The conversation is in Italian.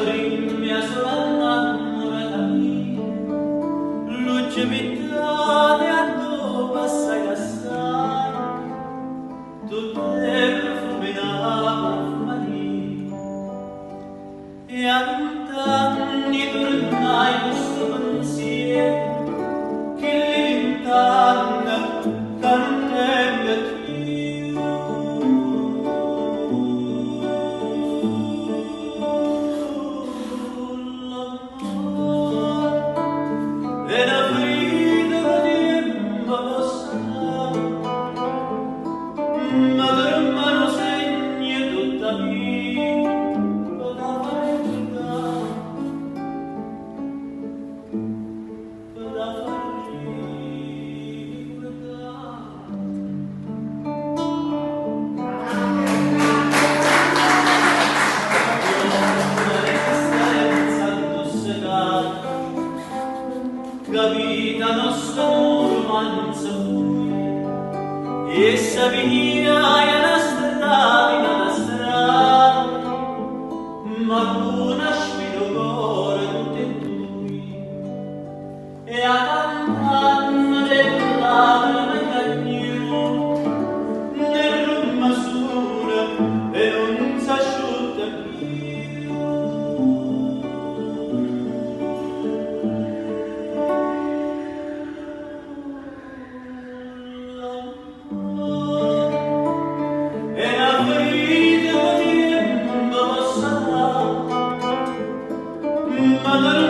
prima sola innamorata mia, luce vitale a dove assai assai, tutte profumi da profumaria, e a 20 anni tornai questo pensiero, che li 20 anni cannella capita nostra romanza e sabia e la strada ma una sfido cuore tutte e due e a tant'anno dell'alma cagnone nel rummasura e non s'asciutta più. Mother